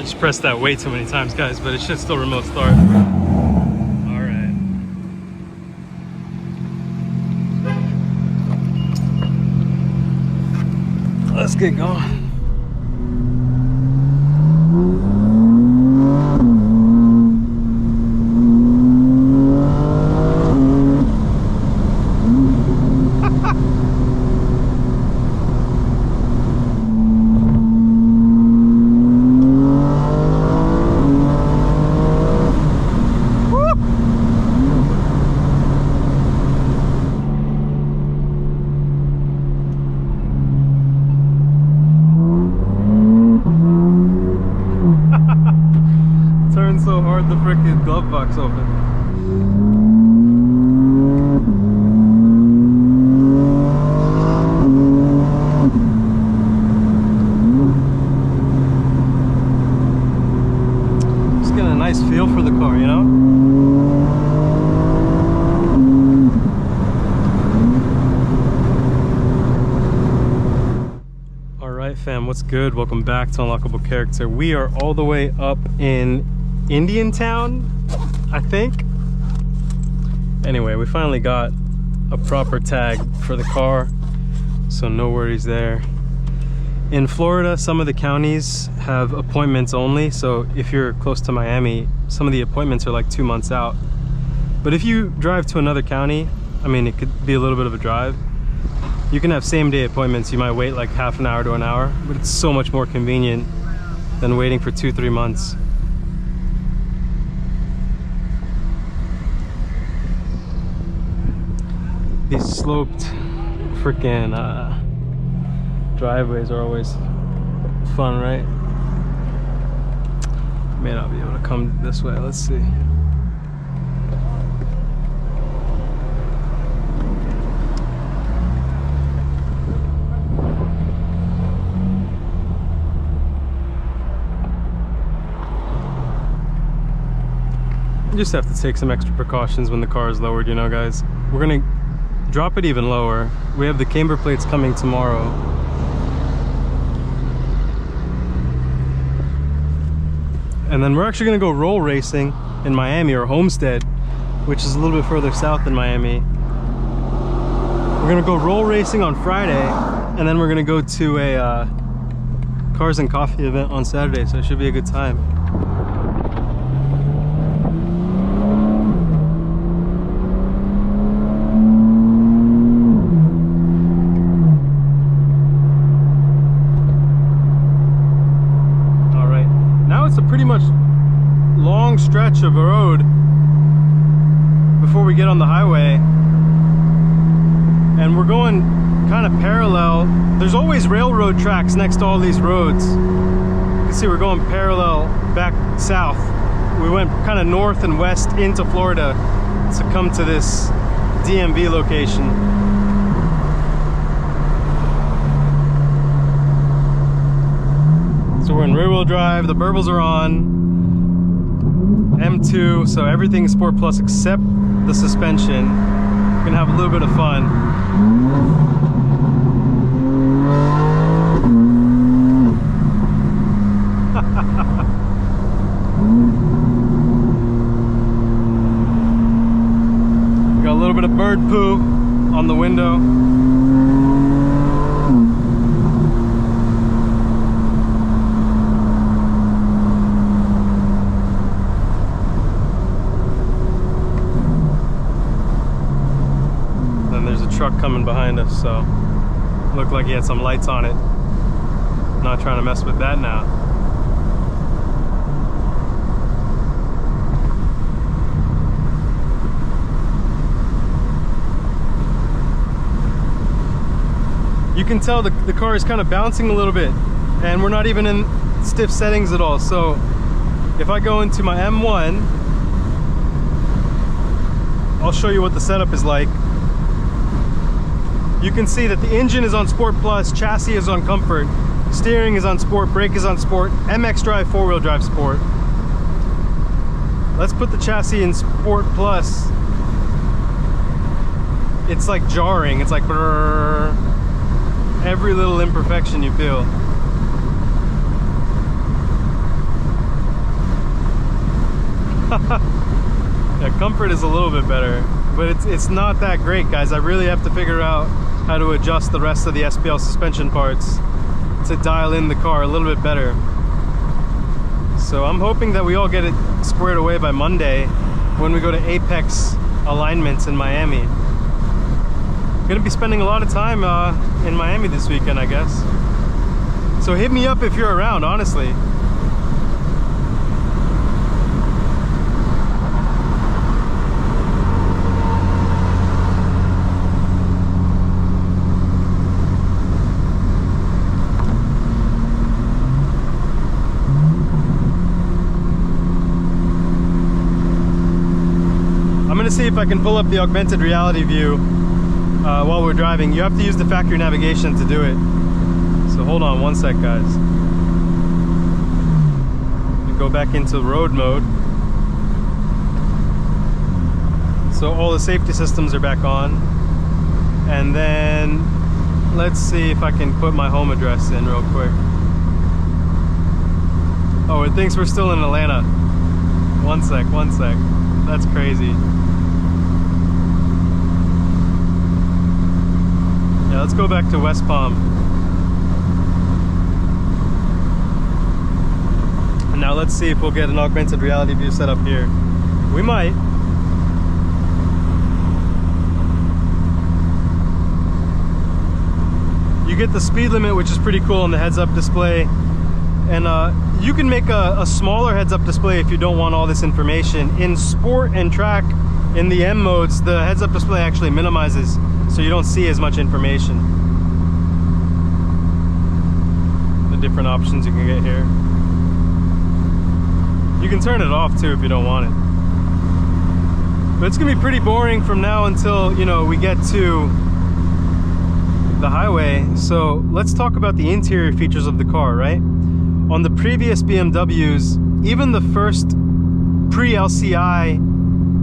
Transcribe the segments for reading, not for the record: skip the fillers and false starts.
I just pressed that way too many times, guys, but it should still remote start. All right. Let's get going. So hard the frickin' glove box open. Just getting a nice feel for the car, you know? Alright fam, what's good? Welcome back to Unlockable Character. We are all the way up in Indian Town, I think. Anyway, we finally got a proper tag for the car, so no worries there. In Florida, some of the counties have appointments only, so if you're close to Miami, some of the appointments are like 2 months out. But if you drive to another county, I mean, it could be a little bit of a drive, you can have same-day appointments. You might wait like half an hour to an hour, but it's so much more convenient than waiting for 2-3 months. These sloped freaking driveways are always fun, right? May not be able to come this way. Let's see. You just have to take some extra precautions when the car is lowered, you know, guys. We're gonna drop it even lower. We have the camber plates coming tomorrow. And then we're actually gonna go roll racing in Miami, or Homestead, which is a little bit further south than Miami. We're gonna go roll racing on Friday, and then we're gonna go to a cars and coffee event on Saturday, so it should be a good time. It's a pretty much long stretch of a road before we get on the highway, and we're going kind of parallel. There's always railroad tracks next to all these roads. You can see we're going parallel back south. We went kind of north and west into Florida to come to this DMV location. So we're in rear-wheel drive, the burbles are on, M2, so everything's Sport Plus except the suspension. We're gonna have a little bit of fun. Got a little bit of bird poo on the window. Truck coming behind us, so looked like he had some lights on it. Not trying to mess with that now. You can tell the car is kind of bouncing a little bit, and we're not even in stiff settings at all. So if I go into my M1, I'll show you what the setup is like. You can see that the engine is on Sport Plus, chassis is on Comfort, steering is on Sport, brake is on Sport, MX Drive 4-wheel drive Sport. Let's put the chassis in Sport Plus. It's like jarring, it's like brrr, every little imperfection you feel. Yeah, comfort is a little bit better, but it's not that great, guys. I really have to figure out how to adjust the rest of the SPL suspension parts to dial in the car a little bit better. So I'm hoping that we all get it squared away by Monday when we go to Apex Alignments in Miami. I'm gonna be spending a lot of time in Miami this weekend, I guess. So hit me up if you're around, honestly. I'm gonna see if I can pull up the augmented reality view while we're driving. You have to use the factory navigation to do it. So hold on one sec, guys. We go back into road mode. So all the safety systems are back on. And then let's see if I can put my home address in real quick. Oh, it thinks we're still in Atlanta. One sec. That's crazy. Yeah, let's go back to West Palm. And now let's see if we'll get an augmented reality view set up here. We might. You get the speed limit, which is pretty cool on the heads-up display. And you can make a smaller heads-up display if you don't want all this information. In sport and track, in the M modes, the heads-up display actually minimizes, so you don't see as much information. The different options you can get here. You can turn it off too if you don't want it. But it's gonna be pretty boring from now until, you know, we get to the highway. So let's talk about the interior features of the car, right? On the previous BMWs, even the first pre-LCI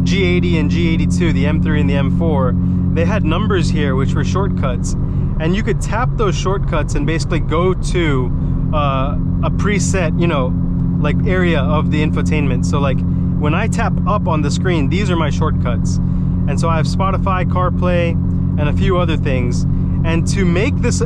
G80 and G82, the M3 and the M4, they had numbers here which were shortcuts, and you could tap those shortcuts and basically go to a preset, you know, like area of the infotainment. So like when I tap up on the screen, these are my shortcuts. And so I have Spotify, CarPlay, and a few other things. And to make this,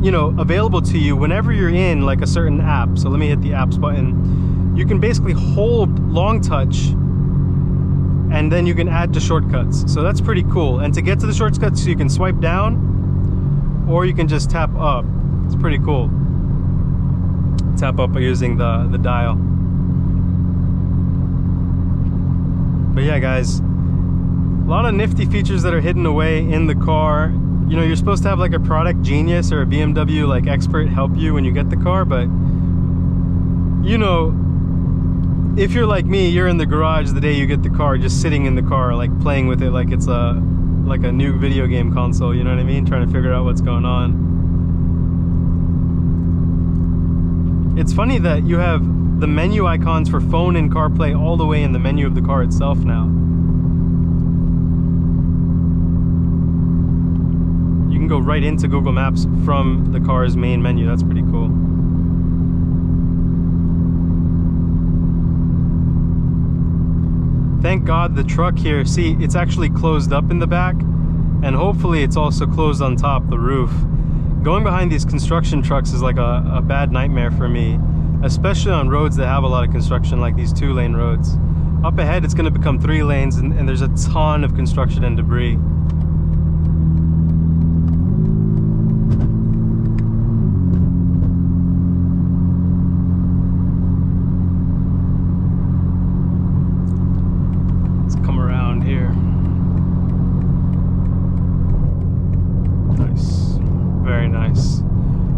you know, available to you whenever you're in like a certain app, so let me hit the apps button, you can basically hold long touch and then you can add to shortcuts. So that's pretty cool. And to get to the shortcuts, you can swipe down or you can just tap up. It's pretty cool. Tap up by using the dial. But yeah, guys, a lot of nifty features that are hidden away in the car. You know, you're supposed to have like a product genius or a BMW like expert help you when you get the car, but you know, if you're like me, you're in the garage the day you get the car, just sitting in the car, like playing with it like it's a new video game console, you know what I mean? Trying to figure out what's going on. It's funny that you have the menu icons for phone and CarPlay all the way in the menu of the car itself now. You can go right into Google Maps from the car's main menu. That's pretty cool. Thank God the truck here, see, it's actually closed up in the back, and hopefully it's also closed on top, the roof. Going behind these construction trucks is like a bad nightmare for me, especially on roads that have a lot of construction, like these 2-lane roads. Up ahead, it's gonna become 3 lanes, and there's a ton of construction and debris.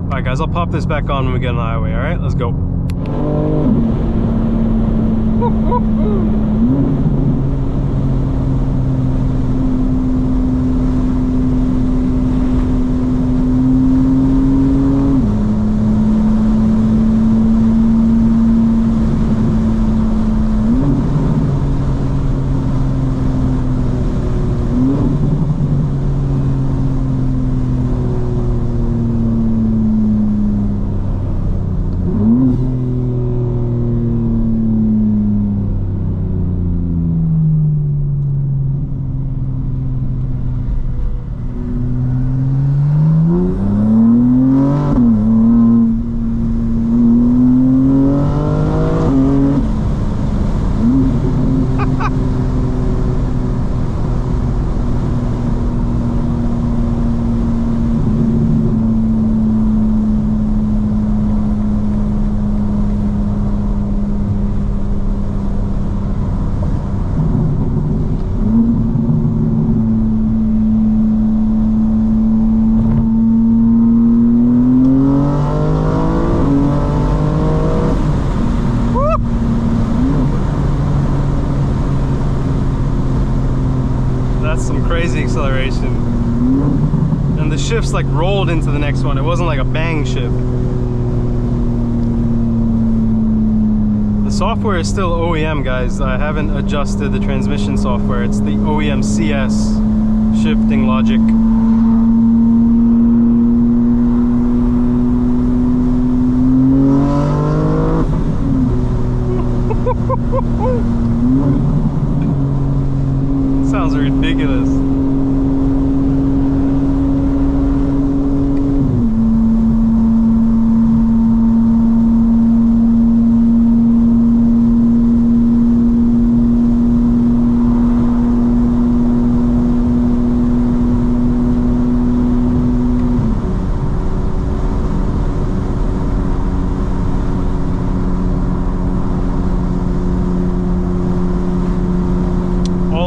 Alright guys, I'll pop this back on when we get on the highway, alright? Let's go. crazy acceleration. And the shifts like rolled into the next one. It wasn't like a bang shift. The software is still OEM, guys. I haven't adjusted the transmission software. It's the OEM CS shifting logic. Sounds ridiculous.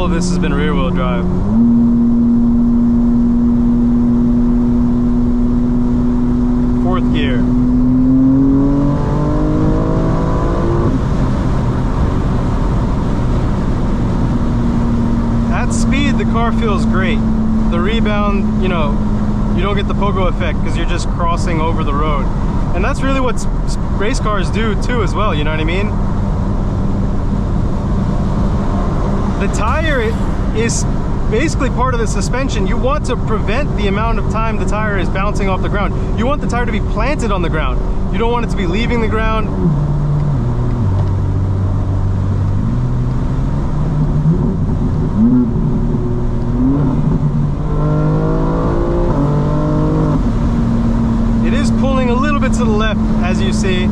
This has been rear-wheel drive. Fourth gear. At speed, the car feels great. The rebound, you know, you don't get the pogo effect because you're just crossing over the road. And that's really what race cars do too as well, you know what I mean? The tire is basically part of the suspension. You want to prevent the amount of time the tire is bouncing off the ground. You want the tire to be planted on the ground. You don't want it to be leaving the ground. It is pulling a little bit to the left, as you see.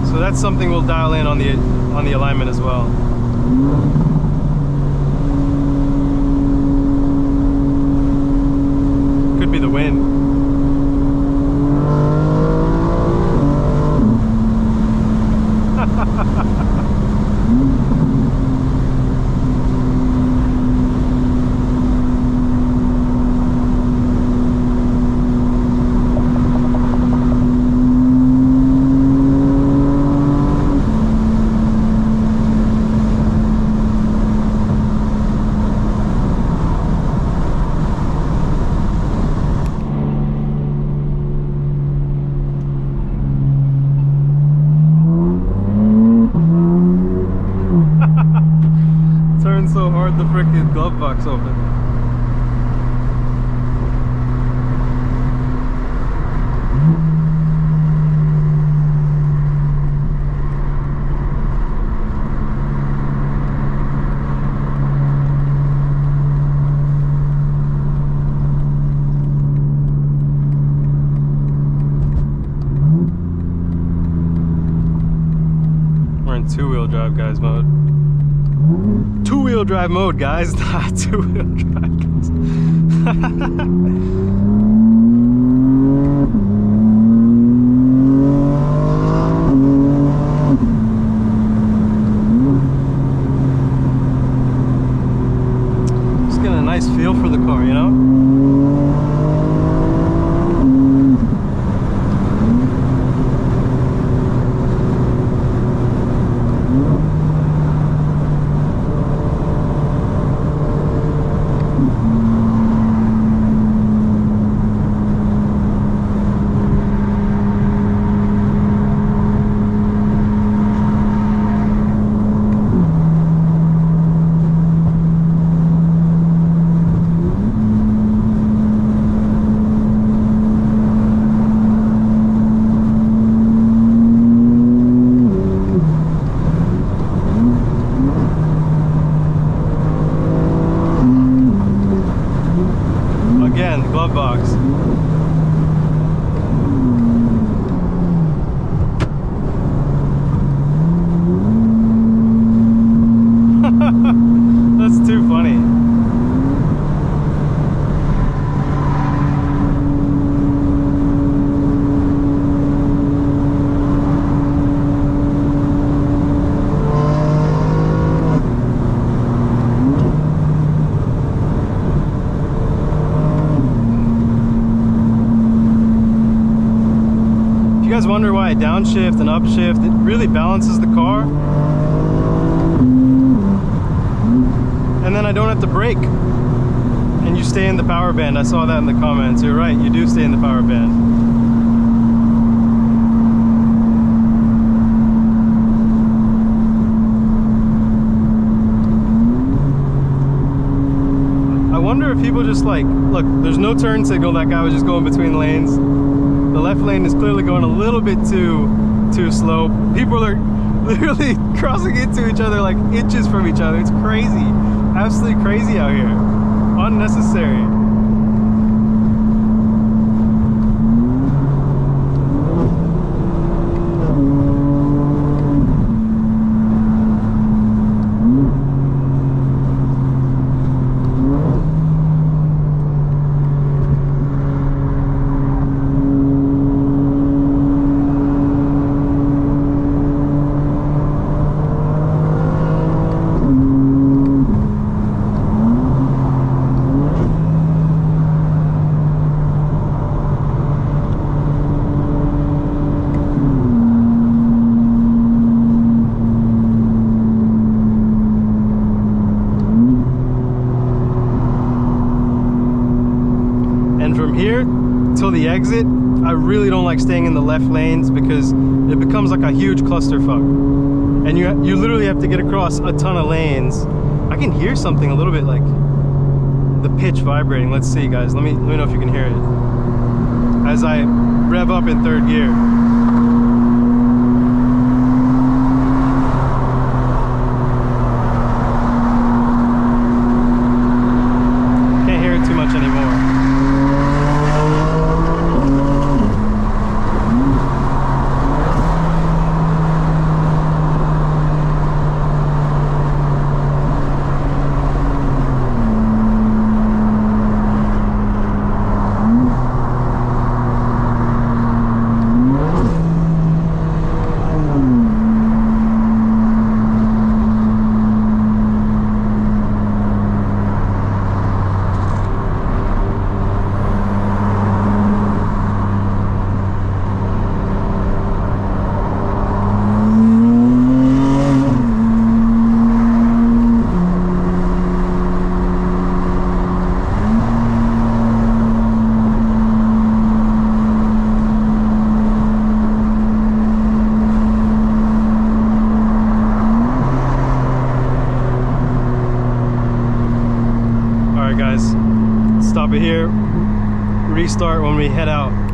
So that's something we'll dial in on the alignment as well. Could be the wind. So hard the frickin' glove box open. We're in two-wheel drive, guys, mode. Two-wheel drive mode, guys, not two-wheel drive, guys. Just getting a nice feel for the car, you know? Again, the glove box. That's too funny. You guys wonder why a downshift and upshift, it really balances the car. and then I don't have to brake. And you stay in the power band. I saw that in the comments. You're right, you do stay in the power band. I wonder if people just like, look, there's no turn signal. That guy was just going between lanes. The left lane is clearly going a little bit too slow. People are literally crossing into each other like inches from each other. It's crazy. Absolutely crazy out here. Unnecessary. From here till the exit, I really don't like staying in the left lanes because it becomes like a huge clusterfuck, and you literally have to get across a ton of lanes. I can hear something a little bit like the pitch vibrating. Let's see, guys. Let me know if you can hear it as I rev up in third gear. Can't hear it too much anymore. Guys, stop it here, restart when we head out.